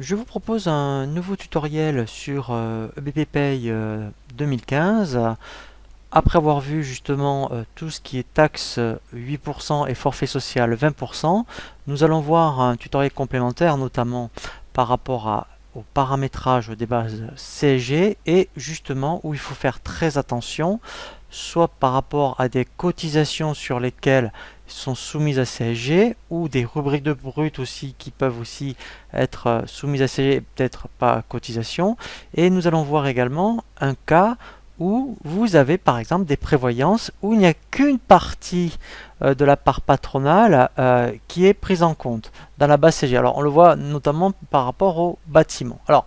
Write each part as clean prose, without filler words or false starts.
Je vous propose un nouveau tutoriel sur EBP Pay 2015. Après avoir vu justement tout ce qui est taxe 8% et forfait social 20%, nous allons voir un tutoriel complémentaire notamment par rapport au paramétrage des bases CSG et justement où il faut faire très attention, soit par rapport à des cotisations sur lesquelles sont soumises à CSG ou des rubriques de brut aussi qui peuvent aussi être soumises à CSG et peut-être pas à cotisation. Et nous allons voir également un cas où vous avez par exemple des prévoyances où il n'y a qu'une partie de la part patronale qui est prise en compte dans la base CSG. Alors on le voit notamment par rapport au bâtiment. Alors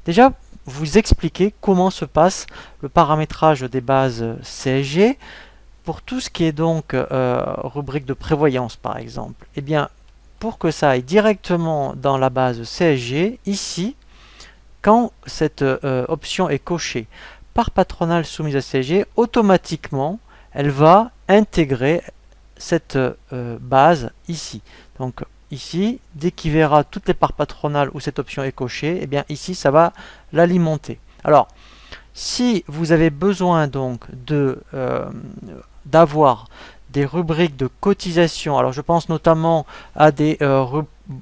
déjà vous expliquer comment se passe le paramétrage des bases CSG pour tout ce qui est donc rubrique de prévoyance par exemple. Eh bien pour que ça aille directement dans la base CSG, ici quand cette option est cochée part patronale soumise à CSG, automatiquement elle va intégrer cette base ici. Donc ici, dès qu'il verra toutes les parts patronales où cette option est cochée, et bien ici ça va l'alimenter. Alors, si vous avez besoin donc d'avoir des rubriques de cotisation, alors je pense notamment à des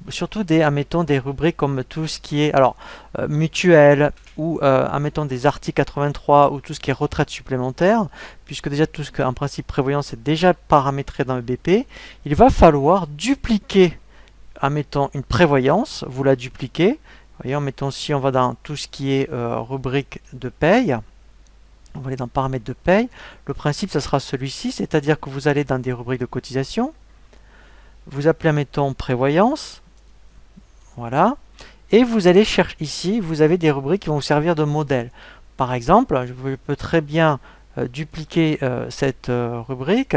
surtout admettons des rubriques comme tout ce qui est mutuelle ou admettons des articles 83 ou tout ce qui est retraite supplémentaire, puisque déjà tout ce qu'en principe prévoyance est déjà paramétré dans le BP, il va falloir dupliquer admettons une prévoyance, vous la dupliquez. Voyez, mettons si on va dans tout ce qui est rubrique de paye, on va aller dans paramètres de paye. Le principe, ça sera celui-ci, c'est-à-dire que vous allez dans des rubriques de cotisation, vous appelez, mettons, prévoyance, voilà, et vous allez chercher ici, vous avez des rubriques qui vont vous servir de modèle. Par exemple, je peux très bien dupliquer cette rubrique,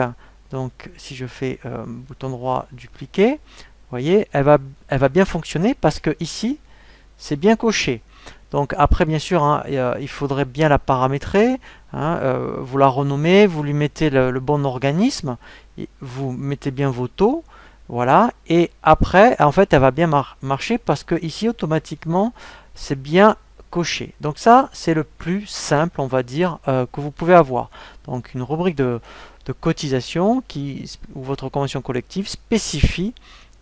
donc si je fais bouton droit, dupliquer, vous voyez, elle va bien fonctionner parce que ici, c'est bien coché. Donc après bien sûr hein, il faudrait bien la paramétrer, hein, vous la renommez, vous lui mettez le bon organisme, vous mettez bien vos taux, voilà, et après en fait elle va bien marcher parce que ici automatiquement c'est bien coché. Donc ça c'est le plus simple on va dire que vous pouvez avoir. Donc une rubrique de cotisation où votre convention collective spécifie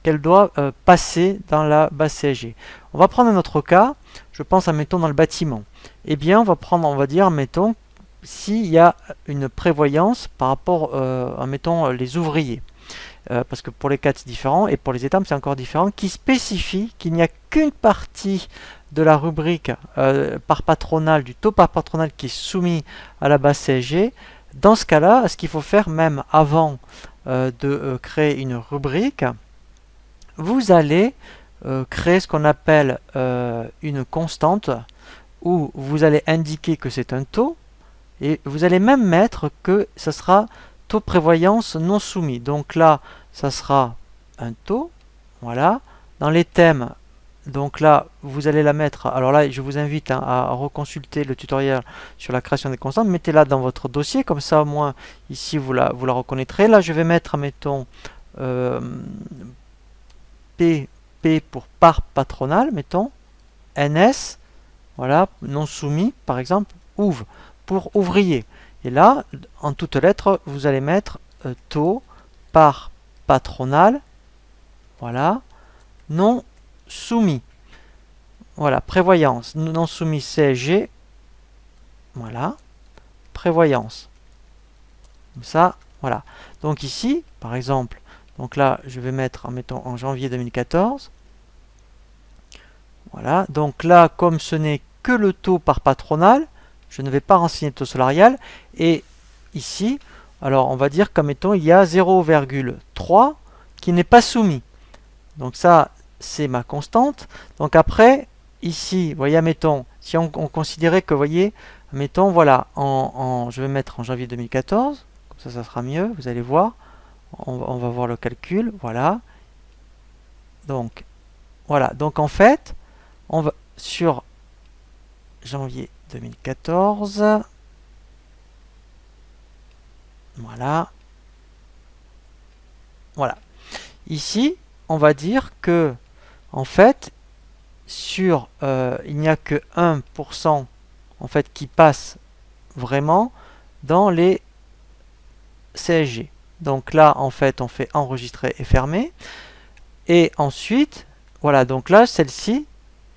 qu'elle doit passer dans la base CSG. On va prendre un autre cas, je pense, admettons, dans le bâtiment. Eh bien, on va prendre, on va dire, mettons, s'il y a une prévoyance par rapport, admettons, les ouvriers. Parce que pour les cas c'est différent, et pour les étapes c'est encore différent, qui spécifie qu'il n'y a qu'une partie de la rubrique par patronale, du taux par patronale qui est soumis à la base CSG. Dans ce cas-là, ce qu'il faut faire même avant de créer une rubrique, vous allez créer ce qu'on appelle une constante où vous allez indiquer que c'est un taux et vous allez même mettre que ça sera taux prévoyance non soumis. Donc là, ça sera un taux. Voilà. Dans les thèmes, donc là, vous allez la mettre. Alors là, je vous invite hein, à reconsulter le tutoriel sur la création des constantes. Mettez-la dans votre dossier, comme ça au moins ici vous la reconnaîtrez. Là, je vais mettre, mettons, P pour part patronale, mettons, NS, voilà, non soumis, par exemple, OUV, pour ouvrier. Et là, en toutes lettres, vous allez mettre taux par patronale, voilà, non soumis. Voilà, prévoyance, non soumis CSG, voilà, prévoyance. Comme ça, voilà. Donc ici, par exemple, donc là, je vais mettre, mettons, en janvier 2014. Voilà, donc là, comme ce n'est que le taux par patronale, je ne vais pas renseigner le taux salarial. Et ici, alors on va dire comme mettons, il y a 0,3 qui n'est pas soumis. Donc ça, c'est ma constante. Donc après, ici, vous voyez, mettons, si on considérait que, vous voyez, mettons, voilà, je vais mettre en janvier 2014, comme ça sera mieux, vous allez voir. On va voir le calcul, voilà. Donc, voilà, donc en fait, on va sur janvier 2014, voilà, voilà. Ici, on va dire que, en fait, sur il n'y a que 1% en fait qui passe vraiment dans les CSG. Donc là, en fait, on fait enregistrer et fermer. Et ensuite, voilà, donc là, celle-ci,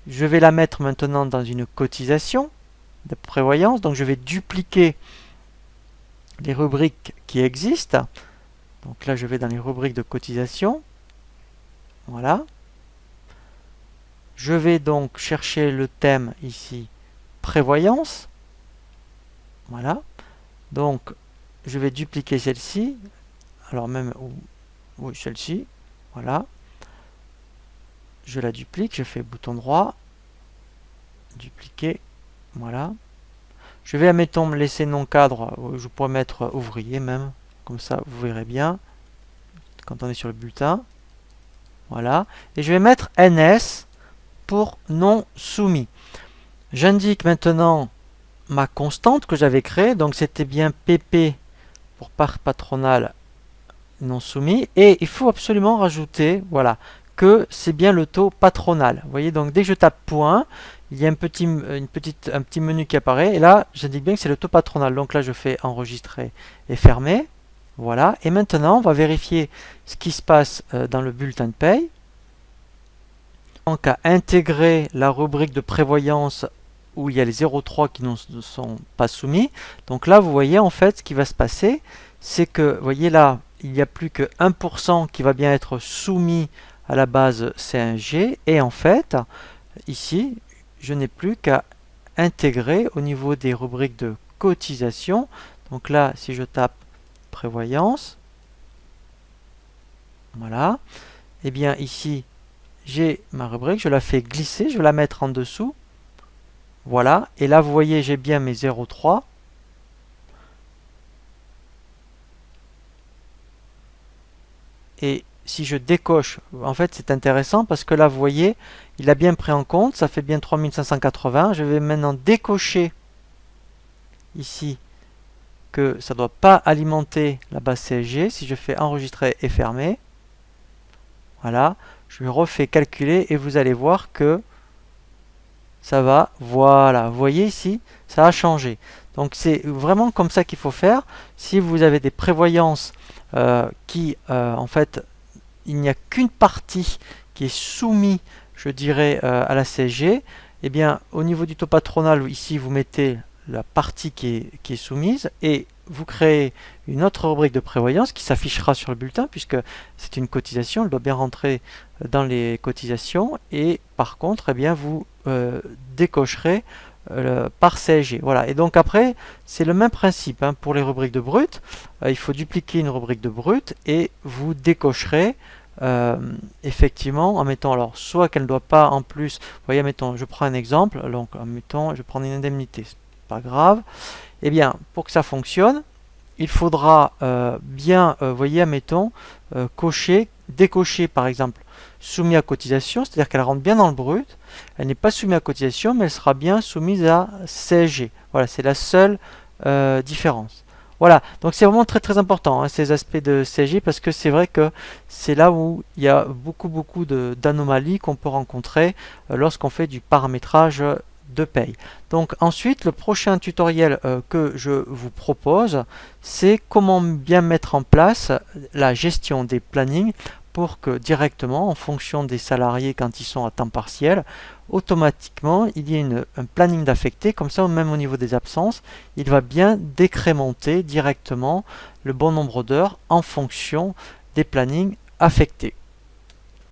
je vais la mettre maintenant dans une cotisation de prévoyance. Donc je vais dupliquer les rubriques qui existent. Donc là, je vais dans les rubriques de cotisation. Voilà. Je vais donc chercher le thème ici, prévoyance. Voilà. Donc, je vais dupliquer celle-ci. Alors même, oui, celle-ci. Voilà. Je la duplique, je fais bouton droit. Dupliquer. Voilà. Je vais, admettons, me laisser non cadre. Je pourrais mettre ouvrier même. Comme ça, vous verrez bien. Quand on est sur le bulletin. Voilà. Et je vais mettre NS pour non soumis. J'indique maintenant ma constante que j'avais créée. Donc, c'était bien PP pour part patronale non soumis. Et il faut absolument rajouter, voilà, que c'est bien le taux patronal. Vous voyez, donc dès que je tape point, il y a un petit menu qui apparaît. Et là, j'indique bien que c'est le taux patronal. Donc là, je fais enregistrer et fermer. Voilà. Et maintenant, on va vérifier ce qui se passe dans le bulletin de paye. Donc à intégrer la rubrique de prévoyance où il y a les 0,3 qui ne sont pas soumis. Donc là, vous voyez en fait ce qui va se passer, c'est que, vous voyez là, il n'y a plus que 1% qui va bien être soumis à la base C1G. Et en fait, ici, je n'ai plus qu'à intégrer au niveau des rubriques de cotisation. Donc là, si je tape prévoyance, voilà, et bien ici, j'ai ma rubrique, je la fais glisser, je vais la mettre en dessous. Voilà, et là vous voyez j'ai bien mes 0,3. Et si je décoche, en fait c'est intéressant parce que là vous voyez, il a bien pris en compte, ça fait bien 3580. Je vais maintenant décocher ici que ça ne doit pas alimenter la base CSG. Si je fais enregistrer et fermer, voilà, je refais calculer et vous allez voir que ça va, voilà, vous voyez ici, ça a changé. Donc c'est vraiment comme ça qu'il faut faire. Si vous avez des prévoyances en fait, il n'y a qu'une partie qui est soumise, je dirais, à la CSG, eh bien, au niveau du taux patronal, ici, vous mettez la partie qui est soumise et vous créez une autre rubrique de prévoyance qui s'affichera sur le bulletin puisque c'est une cotisation, elle doit bien rentrer dans les cotisations et par contre, eh bien, vous décocherez par CSG. Voilà. Et donc après, c'est le même principe hein, pour les rubriques de brut. Il faut dupliquer une rubrique de brut et vous décocherez effectivement en mettant alors soit qu'elle ne doit pas en plus, vous voyez, mettons, je prends un exemple, donc mettons, je prends une indemnité, c'est pas grave. Eh bien, pour que ça fonctionne, il faudra bien, voyez, admettons, décocher par exemple soumis à cotisation, c'est-à-dire qu'elle rentre bien dans le brut, elle n'est pas soumise à cotisation, mais elle sera bien soumise à CSG. Voilà, c'est la seule différence. Voilà, donc c'est vraiment très très important hein, ces aspects de CSG parce que c'est vrai que c'est là où il y a beaucoup d'anomalies qu'on peut rencontrer lorsqu'on fait du paramétrage de paye. Donc ensuite, le prochain tutoriel que je vous propose, c'est comment bien mettre en place la gestion des plannings pour que directement, en fonction des salariés quand ils sont à temps partiel, automatiquement, il y ait un planning d'affecté, comme ça, même au niveau des absences, il va bien décrémenter directement le bon nombre d'heures en fonction des plannings affectés.